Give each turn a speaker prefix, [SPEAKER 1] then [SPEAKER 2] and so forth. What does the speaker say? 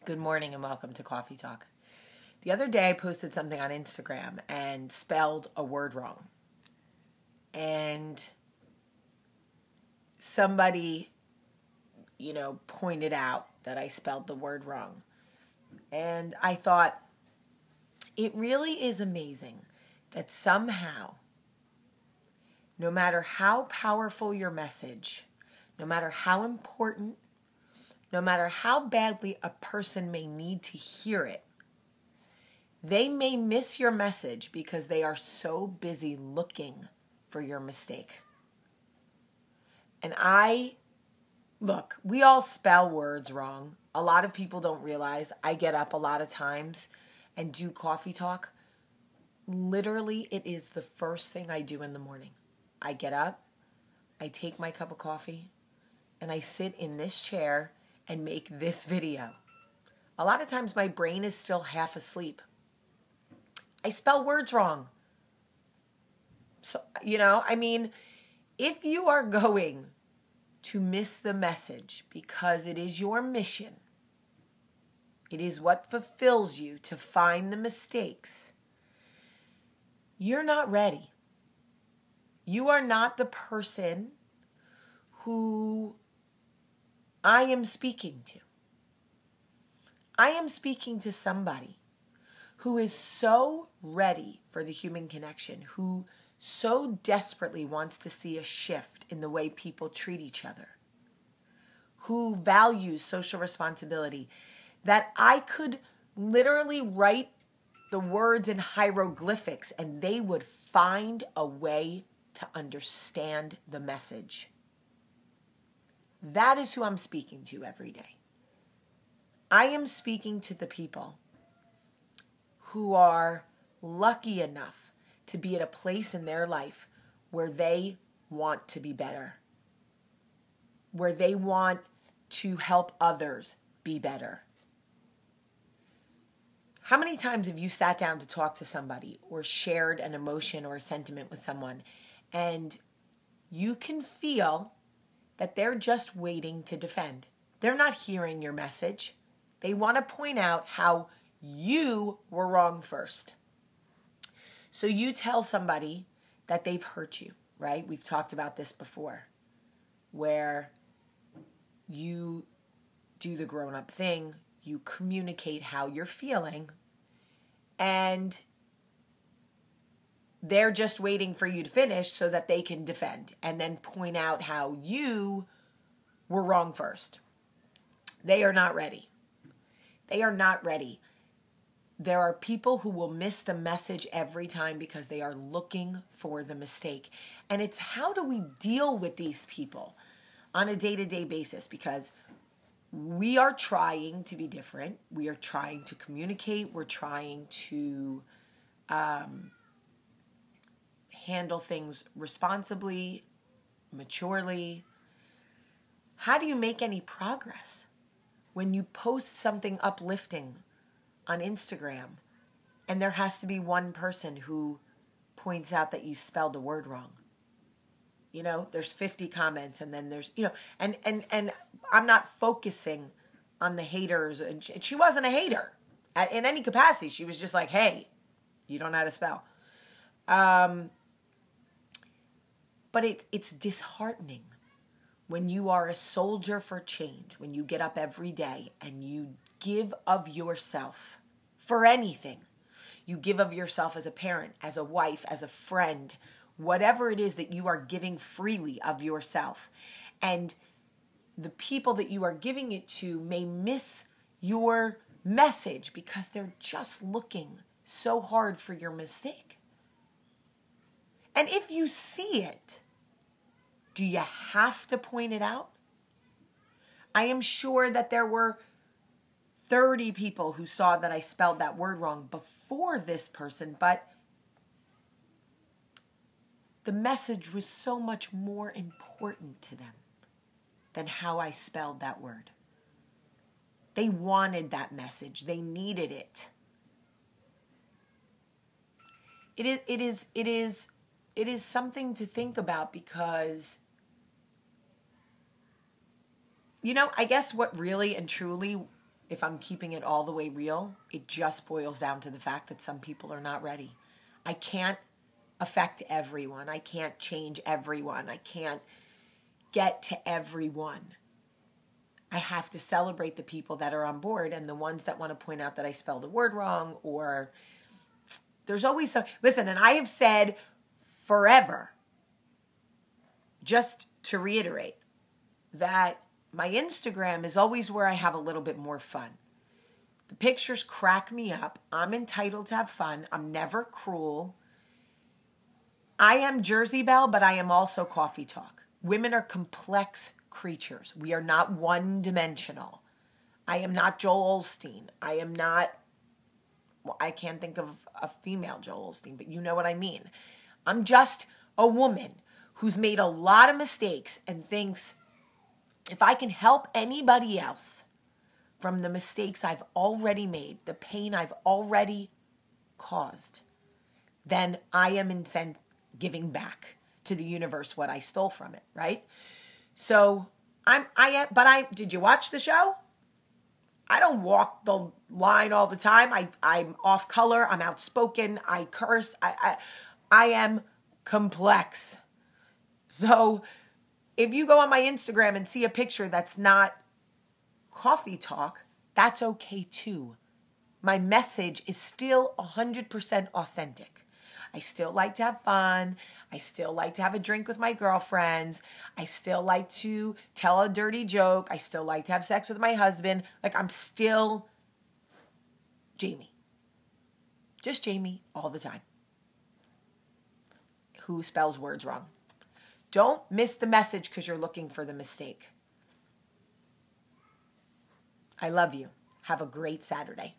[SPEAKER 1] Good morning and welcome to Cawfeetawk. The other day I posted something on Instagram and spelled a word wrong. And somebody, pointed out that I spelled the word wrong. And I thought, it really is amazing that somehow, no matter how powerful your message, no matter how important, no matter how badly a person may need to hear it, they may miss your message because they are so busy looking for your mistake. And we all spell words wrong. A lot of people don't realize I get up a lot of times and do coffee talk. Literally, it is the first thing I do in the morning. I get up, I take my cup of coffee, and I sit in this chair and make this video. A lot of times my brain is still half asleep. I spell words wrong. So, if you are going to miss the message because it is your mission, it is what fulfills you to find the mistakes, you're not ready. You are not the person who I am speaking to. I am speaking to somebody who is so ready for the human connection, who so desperately wants to see a shift in the way people treat each other, who values social responsibility, that I could literally write the words in hieroglyphics and they would find a way to understand the message. That is who I'm speaking to every day. I am speaking to the people who are lucky enough to be at a place in their life where they want to be better, where they want to help others be better. How many times have you sat down to talk to somebody or shared an emotion or a sentiment with someone and you can feel that they're just waiting to defend? They're not hearing your message. They want to point out how you were wrong first. So you tell somebody that they've hurt you, right? We've talked about this before, where you do the grown-up thing, you communicate how you're feeling, and they're just waiting for you to finish so that they can defend and then point out how you were wrong first. They are not ready. They are not ready. There are people who will miss the message every time because they are looking for the mistake. And it's how do we deal with these people on a day-to-day basis? Because we are trying to be different. We are trying to communicate. We're trying to handle things responsibly, maturely. How do you make any progress when you post something uplifting on Instagram and there has to be one person who points out that you spelled a word wrong? There's 50 comments and then there's, and I'm not focusing on the haters. And she wasn't a hater in any capacity. She was just like, hey, you don't know how to spell. But it's disheartening when you are a soldier for change, when you get up every day and you give of yourself for anything. You give of yourself as a parent, as a wife, as a friend, whatever it is that you are giving freely of yourself. And the people that you are giving it to may miss your message because they're just looking so hard for your mistake. And if you see it, do you have to point it out? I am sure that there were 30 people who saw that I spelled that word wrong before this person, but the message was so much more important to them than how I spelled that word. They wanted that message. They needed it. It is something to think about because I guess what really and truly if I'm keeping it all the way real, it just boils down to the fact that some people are not ready. I can't affect everyone. I can't change everyone. I can't get to everyone. I have to celebrate the people that are on board, and the ones that want to point out that I spelled a word wrong, or there's always some. Listen, and I have said forever, just to reiterate, that my Instagram is always where I have a little bit more fun. The pictures crack me up. I'm entitled to have fun. I'm never cruel. I am Jersey Belle, but I am also Cawfeetawk. Women are complex creatures. We are not one-dimensional. I am not Joel Osteen. I am not, well, I can't think of a female Joel Osteen, but you know what I mean. I'm just a woman who's made a lot of mistakes and thinks, if I can help anybody else from the mistakes I've already made, the pain I've already caused, then I am giving back to the universe what I stole from it, right? So did you watch the show? I don't walk the line all the time. I'm off color. I'm outspoken. I curse. I am complex. So if you go on my Instagram and see a picture that's not Cawfeetawk, that's okay too. My message is still 100% authentic. I still like to have fun. I still like to have a drink with my girlfriends. I still like to tell a dirty joke. I still like to have sex with my husband. Like, I'm still Jamie. Just Jamie all the time. Who spells words wrong. Don't miss the message because you're looking for the mistake. I love you. Have a great Saturday.